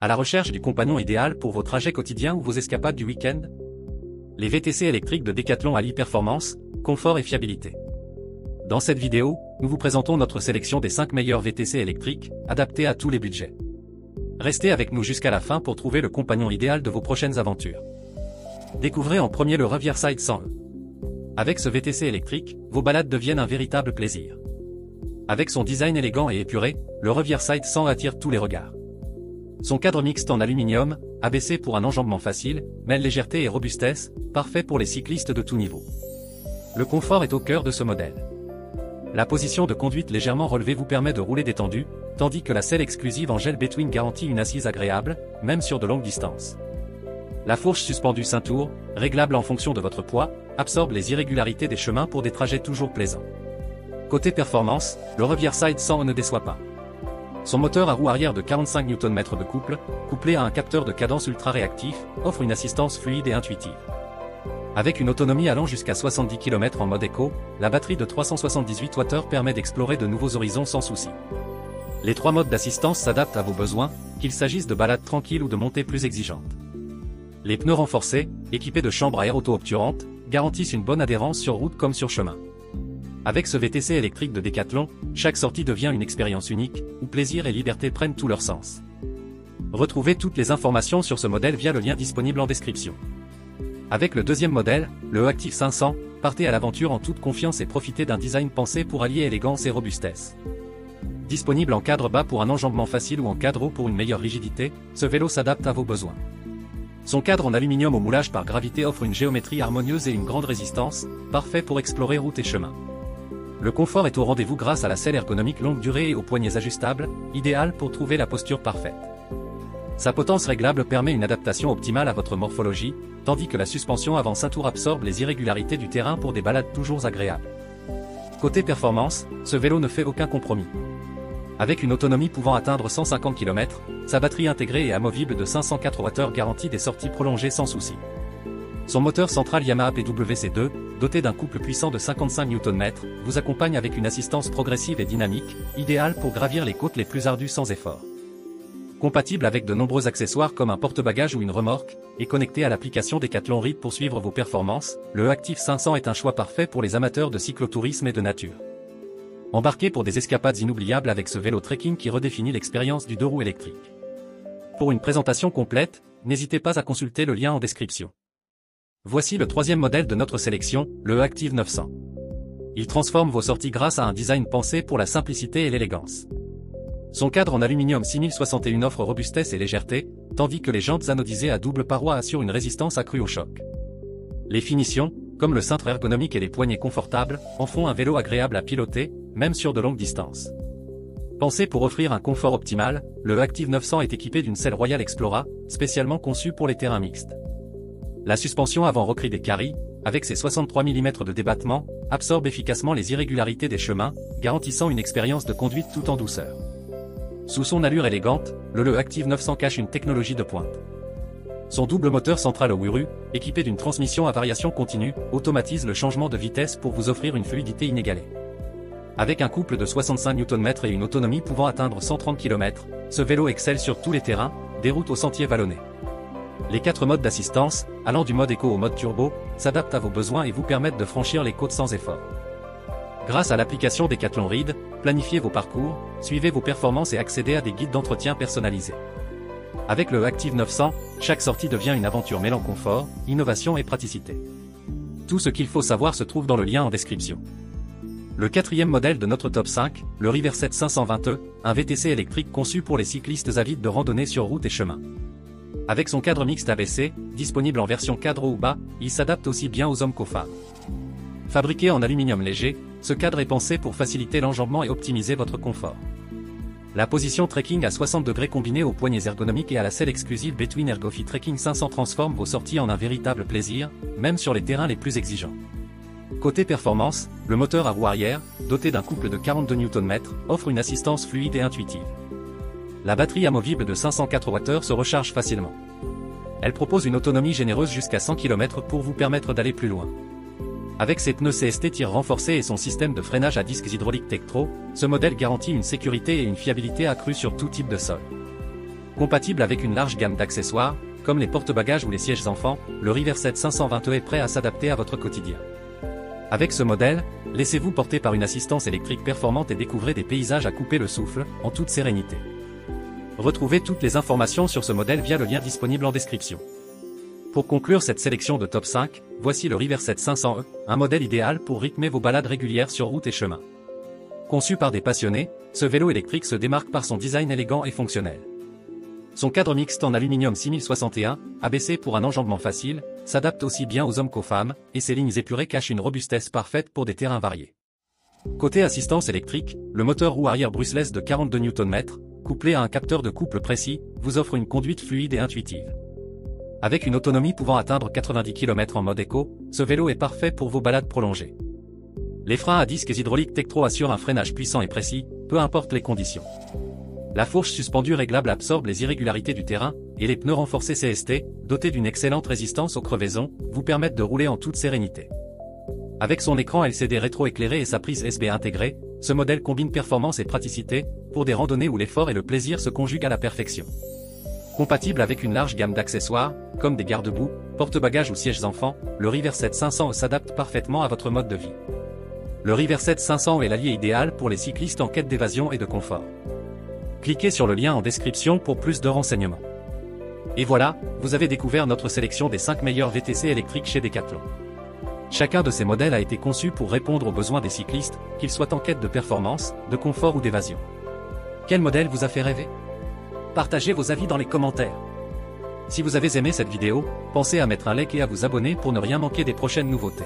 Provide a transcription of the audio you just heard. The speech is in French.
À la recherche du compagnon idéal pour vos trajets quotidiens ou vos escapades du week-end? Les VTC électriques de Decathlon allient performance, confort et fiabilité. Dans cette vidéo, nous vous présentons notre sélection des 5 meilleurs VTC électriques, adaptés à tous les budgets. Restez avec nous jusqu'à la fin pour trouver le compagnon idéal de vos prochaines aventures. Découvrez en premier le Riverside 100e. Avec ce VTC électrique, vos balades deviennent un véritable plaisir. Avec son design élégant et épuré, le Riverside 100 attire tous les regards. Son cadre mixte en aluminium, abaissé pour un enjambement facile, mêle légèreté et robustesse, parfait pour les cyclistes de tout niveau. Le confort est au cœur de ce modèle. La position de conduite légèrement relevée vous permet de rouler détendu, tandis que la selle exclusive en gel Between garantit une assise agréable, même sur de longues distances. La fourche suspendue ceinture, réglable en fonction de votre poids, absorbe les irrégularités des chemins pour des trajets toujours plaisants. Côté performance, le Riverside 100 ne déçoit pas. Son moteur à roue arrière de 45 Nm de couple, couplé à un capteur de cadence ultra réactif, offre une assistance fluide et intuitive. Avec une autonomie allant jusqu'à 70 km en mode éco, la batterie de 378 Wh permet d'explorer de nouveaux horizons sans souci. Les 3 modes d'assistance s'adaptent à vos besoins, qu'il s'agisse de balades tranquilles ou de montées plus exigeantes. Les pneus renforcés, équipés de chambres à air auto-obturantes, garantissent une bonne adhérence sur route comme sur chemin. Avec ce VTC électrique de Decathlon, chaque sortie devient une expérience unique, où plaisir et liberté prennent tout leur sens. Retrouvez toutes les informations sur ce modèle via le lien disponible en description. Avec le deuxième modèle, le E-Active 500, partez à l'aventure en toute confiance et profitez d'un design pensé pour allier élégance et robustesse. Disponible en cadre bas pour un enjambement facile ou en cadre haut pour une meilleure rigidité, ce vélo s'adapte à vos besoins. Son cadre en aluminium au moulage par gravité offre une géométrie harmonieuse et une grande résistance, parfait pour explorer routes et chemins. Le confort est au rendez-vous grâce à la selle ergonomique longue durée et aux poignées ajustables, idéale pour trouver la posture parfaite. Sa potence réglable permet une adaptation optimale à votre morphologie, tandis que la suspension avant ceinture absorbe les irrégularités du terrain pour des balades toujours agréables. Côté performance, ce vélo ne fait aucun compromis. Avec une autonomie pouvant atteindre 150 km, sa batterie intégrée et amovible de 504 Wh garantit des sorties prolongées sans souci. Son moteur central Yamaha PWC2, doté d'un couple puissant de 55 Nm, vous accompagne avec une assistance progressive et dynamique, idéale pour gravir les côtes les plus ardues sans effort. Compatible avec de nombreux accessoires comme un porte-bagages ou une remorque, et connecté à l'application Decathlon Ride pour suivre vos performances, le E-Active 500 est un choix parfait pour les amateurs de cyclotourisme et de nature. Embarquez pour des escapades inoubliables avec ce vélo trekking qui redéfinit l'expérience du 2 roues électrique. Pour une présentation complète, n'hésitez pas à consulter le lien en description. Voici le troisième modèle de notre sélection, le E-Active 900. Il transforme vos sorties grâce à un design pensé pour la simplicité et l'élégance. Son cadre en aluminium 6061 offre robustesse et légèreté, tandis que les jantes anodisées à double paroi assurent une résistance accrue au choc. Les finitions, comme le cintre ergonomique et les poignées confortables, en font un vélo agréable à piloter, même sur de longues distances. Pensé pour offrir un confort optimal, le E-Active 900 est équipé d'une selle Royal Explora, spécialement conçue pour les terrains mixtes. La suspension avant recris des caries, avec ses 63 mm de débattement, absorbe efficacement les irrégularités des chemins, garantissant une expérience de conduite tout en douceur. Sous son allure élégante, le E-Active 900 cache une technologie de pointe. Son double moteur central au Wuru, équipé d'une transmission à variation continue, automatise le changement de vitesse pour vous offrir une fluidité inégalée. Avec un couple de 65 Nm et une autonomie pouvant atteindre 130 km, ce vélo excelle sur tous les terrains, des routes aux sentiers vallonnés. Les 4 modes d'assistance, allant du mode éco au mode turbo, s'adaptent à vos besoins et vous permettent de franchir les côtes sans effort. Grâce à l'application Decathlon Ride, planifiez vos parcours, suivez vos performances et accédez à des guides d'entretien personnalisés. Avec le E-Active 900, chaque sortie devient une aventure mêlant confort, innovation et praticité. Tout ce qu'il faut savoir se trouve dans le lien en description. Le quatrième modèle de notre top 5, le Riverside 520e, un VTC électrique conçu pour les cyclistes avides de randonnée sur route et chemin. Avec son cadre mixte abaissé, disponible en version cadre haut ou bas, il s'adapte aussi bien aux hommes qu'aux femmes. Fabriqué en aluminium léger, ce cadre est pensé pour faciliter l'enjambement et optimiser votre confort. La position trekking à 60 degrés combinée aux poignées ergonomiques et à la selle exclusive Between Ergofit Trekking 500 transforme vos sorties en un véritable plaisir, même sur les terrains les plus exigeants. Côté performance, le moteur à roue arrière, doté d'un couple de 42 Nm, offre une assistance fluide et intuitive. La batterie amovible de 504 Wh se recharge facilement. Elle propose une autonomie généreuse jusqu'à 100 km pour vous permettre d'aller plus loin. Avec ses pneus CST tir renforcés et son système de freinage à disques hydrauliques Tektro, ce modèle garantit une sécurité et une fiabilité accrues sur tout type de sol. Compatible avec une large gamme d'accessoires, comme les porte-bagages ou les sièges enfants, le Riverset 520e est prêt à s'adapter à votre quotidien. Avec ce modèle, laissez-vous porter par une assistance électrique performante et découvrez des paysages à couper le souffle, en toute sérénité. Retrouvez toutes les informations sur ce modèle via le lien disponible en description. Pour conclure cette sélection de top 5, voici le Riverset 500e, un modèle idéal pour rythmer vos balades régulières sur route et chemin. Conçu par des passionnés, ce vélo électrique se démarque par son design élégant et fonctionnel. Son cadre mixte en aluminium 6061, abaissé pour un enjambement facile, s'adapte aussi bien aux hommes qu'aux femmes, et ses lignes épurées cachent une robustesse parfaite pour des terrains variés. Côté assistance électrique, le moteur roue arrière bruceless de 42 Nm, couplé à un capteur de couple précis, vous offre une conduite fluide et intuitive. Avec une autonomie pouvant atteindre 90 km en mode éco, ce vélo est parfait pour vos balades prolongées. Les freins à disques hydrauliques Tektro assurent un freinage puissant et précis, peu importe les conditions. La fourche suspendue réglable absorbe les irrégularités du terrain, et les pneus renforcés CST, dotés d'une excellente résistance aux crevaisons, vous permettent de rouler en toute sérénité. Avec son écran LCD rétro-éclairé et sa prise USB intégrée, ce modèle combine performance et praticité, pour des randonnées où l'effort et le plaisir se conjuguent à la perfection. Compatible avec une large gamme d'accessoires, comme des garde-boue, porte-bagages ou sièges enfants, le Riverset 500 s'adapte parfaitement à votre mode de vie. Le Riverset 500 est l'allié idéal pour les cyclistes en quête d'évasion et de confort. Cliquez sur le lien en description pour plus de renseignements. Et voilà, vous avez découvert notre sélection des 5 meilleurs VTC électriques chez Decathlon. Chacun de ces modèles a été conçu pour répondre aux besoins des cyclistes, qu'ils soient en quête de performance, de confort ou d'évasion. Quel modèle vous a fait rêver? Partagez vos avis dans les commentaires. Si vous avez aimé cette vidéo, pensez à mettre un like et à vous abonner pour ne rien manquer des prochaines nouveautés.